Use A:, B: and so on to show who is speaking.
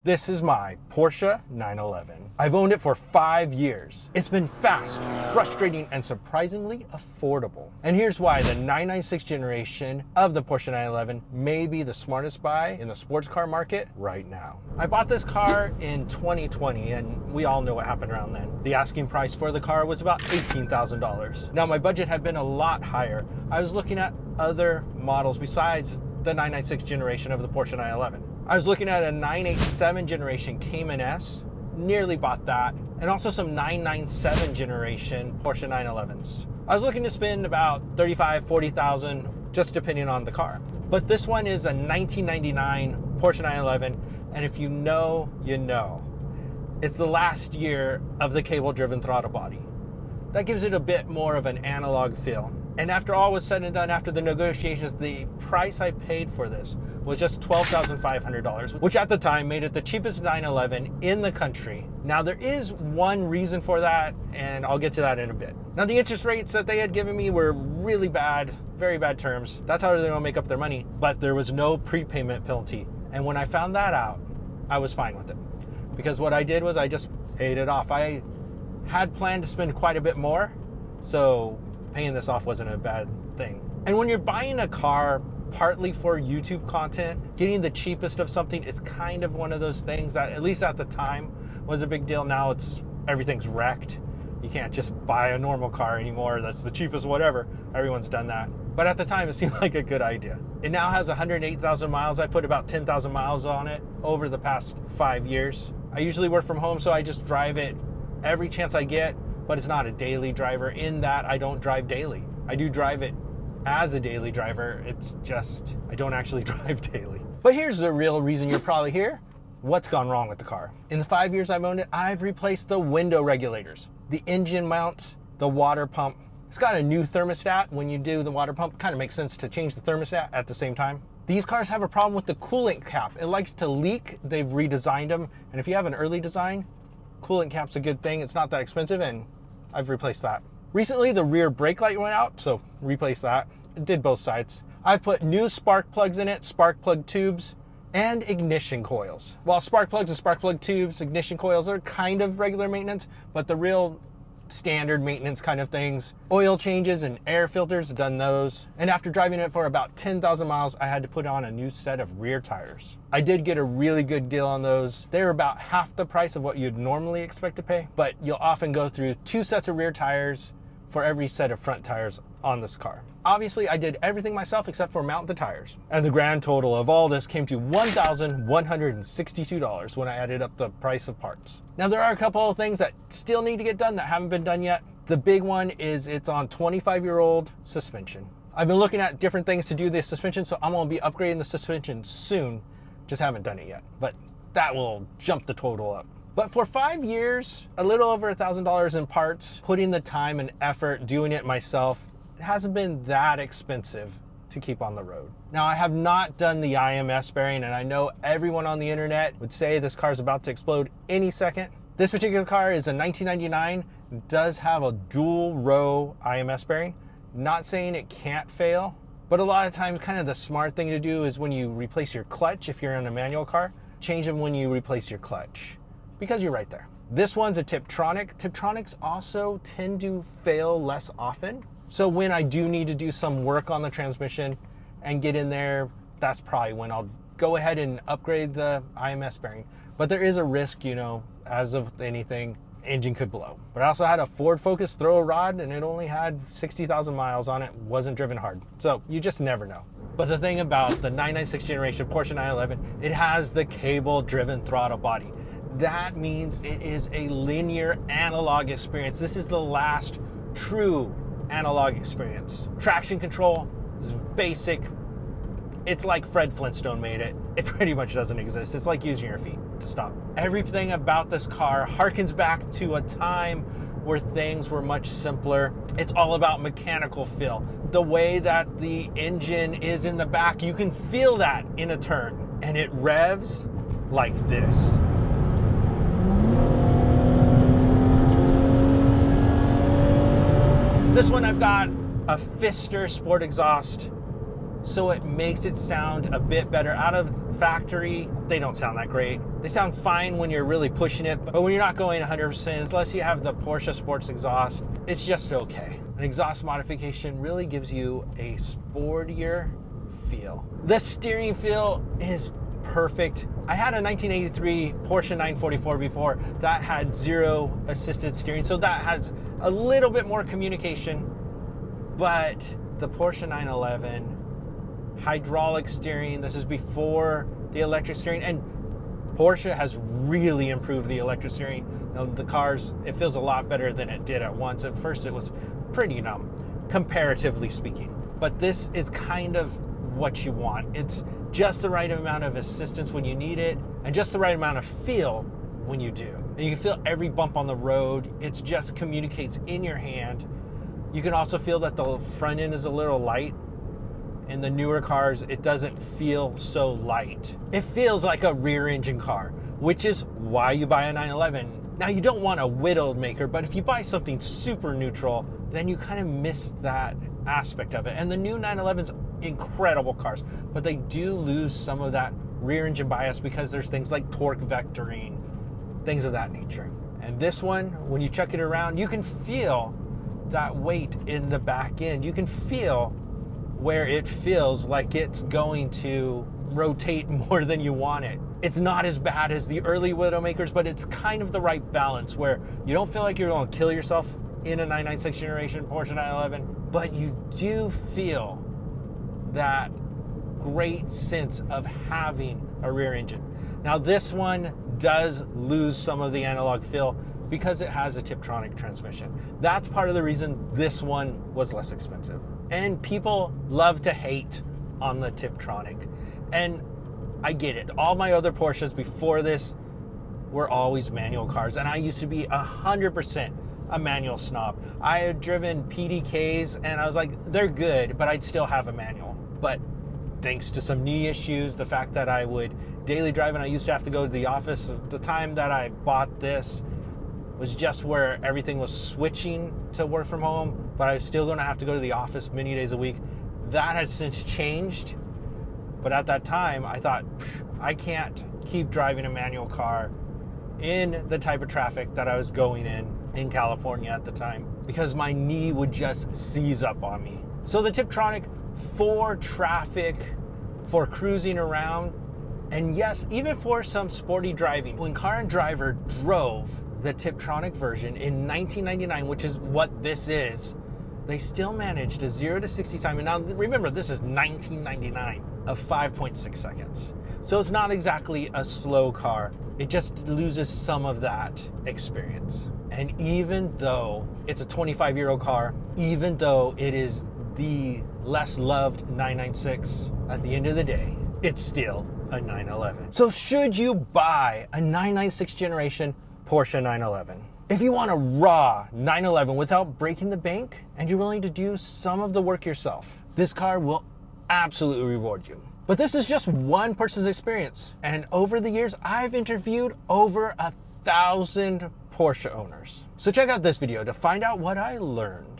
A: This is my Porsche 911. I've owned it for 5 years. It's been fast, frustrating, and surprisingly affordable. And here's why the 996 generation of the Porsche 911 may be the smartest buy in the sports car market right now. I bought this car in 2020, and we all know what happened around then. The asking price for the car was about $18,000. Now, my budget had been a lot higher. I was looking at other models besides the 996 generation of the Porsche 911. I was looking at a 987 generation Cayman S, nearly bought that, and also some 997 generation Porsche 911s. I was looking to spend about $35,000, $40,000, just depending on the car. But this one is a 1999 Porsche 911, and if you know, you know. It's the last year of the cable-driven throttle body. That gives it a bit more of an analog feel. And after all was said and done, after the negotiations, the price I paid for this was just $12,500, which at the time made it the cheapest 911 in the country. Now there is one reason for that, and I'll get to that in a bit. Now the interest rates that they had given me were really bad, very bad terms. That's how they're gonna make up their money, but there was no prepayment penalty. And when I found that out, I was fine with it. Because what I did was I just paid it off. I had planned to spend quite a bit more, so paying this off wasn't a bad thing. And when you're buying a car partly for YouTube content, getting the cheapest of something is kind of one of those things that, at least at the time, was a big deal. Now everything's wrecked. You can't just buy a normal car anymore. That's the cheapest whatever. Everyone's done that. But at the time, it seemed like a good idea. It now has 108,000 miles. I put about 10,000 miles on it over the past 5 years. I usually work from home, so I just drive it every chance I get, but it's not a daily driver in that I don't drive daily. I do drive it as a daily driver. It's just, I don't actually drive daily. But here's the real reason you're probably here. What's gone wrong with the car? In the 5 years I've owned it, I've replaced the window regulators, the engine mount, the water pump. It's got a new thermostat. When you do the water pump, it kind of makes sense to change the thermostat at the same time. These cars have a problem with the coolant cap. It likes to leak. They've redesigned them. And if you have an early design, coolant cap's a good thing. It's not that expensive, and I've replaced that. Recently, the rear brake light went out, so replaced that. It did both sides. I've put new spark plugs in it, spark plug tubes, and ignition coils. While spark plugs and spark plug tubes, ignition coils are kind of regular maintenance, but the real standard maintenance kind of things, oil changes and air filters, done those. And after driving it for about 10,000 miles, I had to put on a new set of rear tires. I did get a really good deal on those. They were about half the price of what you'd normally expect to pay, but you'll often go through 2 sets of rear tires for every set of front tires on this car. Obviously, I did everything myself except for mount the tires. And the grand total of all this came to $1,162 when I added up the price of parts. Now, there are a couple of things that still need to get done that haven't been done yet. The big one is it's on 25-year-old suspension. I've been looking at different things to do the suspension, so I'm gonna be upgrading the suspension soon. Just haven't done it yet, but that will jump the total up. But for 5 years, a little over $1,000 in parts, putting the time and effort doing it myself, it hasn't been that expensive to keep on the road. Now, I have not done the IMS bearing, and I know everyone on the internet would say this car is about to explode any second. This particular car is a 1999, does have a dual row IMS bearing. Not saying it can't fail, but a lot of times kind of the smart thing to do is when you replace your clutch, if you're in a manual car, change them when you replace your clutch, because you're right there. This one's a Tiptronic. Tiptronics also tend to fail less often. So when I do need to do some work on the transmission and get in there, that's probably when I'll go ahead and upgrade the IMS bearing. But there is a risk, you know, as of anything, engine could blow. But I also had a Ford Focus throw a rod, and it only had 60,000 miles on it, wasn't driven hard. So you just never know. But the thing about the 996 generation Porsche 911, it has the cable driven throttle body. That means it is a linear analog experience. This is the last true analog experience. Traction control is basic. It's like Fred Flintstone made it. It pretty much doesn't exist. It's like using your feet to stop. Everything about this car harkens back to a time where things were much simpler. It's all about mechanical feel. The way that the engine is in the back, you can feel that in a turn, and it revs like this. This one I've got a Pfister Sport exhaust, so it makes it sound a bit better. Out of factory, they don't sound that great. They sound fine when you're really pushing it, but when you're not going 100%, unless you have the Porsche Sports exhaust, it's just okay. An exhaust modification really gives you a sportier feel. The steering feel is perfect. I had a 1983 Porsche 944 before that had 0 assisted steering, so that has a little bit more communication, but the Porsche 911 hydraulic steering, this is before the electric steering, and Porsche has really improved the electric steering. You know, the cars, it feels a lot better than it did at once. At first it was pretty numb, comparatively speaking, but this is kind of what you want. It's just the right amount of assistance when you need it, and just the right amount of feel when you do. And you can feel every bump on the road. It just communicates in your hand. You can also feel that the front end is a little light. In the newer cars, it doesn't feel so light. It feels like a rear engine car, which is why you buy a 911. Now, you don't want a whittled maker, but if you buy something super neutral, then you kind of miss that aspect of it. And the new 911's incredible cars, but they do lose some of that rear engine bias because there's things like torque vectoring, things of that nature. And this one, when you check it around, you can feel that weight in the back end. You can feel where it feels like it's going to rotate more than you want it. It's not as bad as the early Widowmakers, but it's kind of the right balance where you don't feel like you're going to kill yourself in a 996 generation Porsche 911, but you do feel that great sense of having a rear engine. Now, this one does lose some of the analog feel because it has a Tiptronic transmission. That's part of the reason this one was less expensive. And people love to hate on the Tiptronic. And I get it. All my other Porsches before this were always manual cars. And I used to be 100% a manual snob. I had driven PDKs and I was like, they're good, but I'd still have a manual. But thanks to some knee issues, the fact that I would daily drive and I used to have to go to the office, the time that I bought this was just where everything was switching to work from home, but I was still gonna have to go to the office many days a week. That has since changed, but at that time, I thought, I can't keep driving a manual car in the type of traffic that I was going in California at the time, because my knee would just seize up on me. So the Tiptronic for traffic, for cruising around, and yes, even for some sporty driving. When Car and Driver drove the Tiptronic version in 1999, which is what this is, they still managed a 0 to 60 time. And now remember, this is 1999 of 5.6 seconds. So it's not exactly a slow car. It just loses some of that experience. And even though it's a 25-year-old car, even though it is the less loved 996, at the end of the day, it's still a 911. So should you buy a 996 generation Porsche 911? If you want a raw 911 without breaking the bank and you're willing to do some of the work yourself, this car will absolutely reward you. But this is just one person's experience. And over the years, I've interviewed over 1,000 Porsche owners. So check out this video to find out what I learned.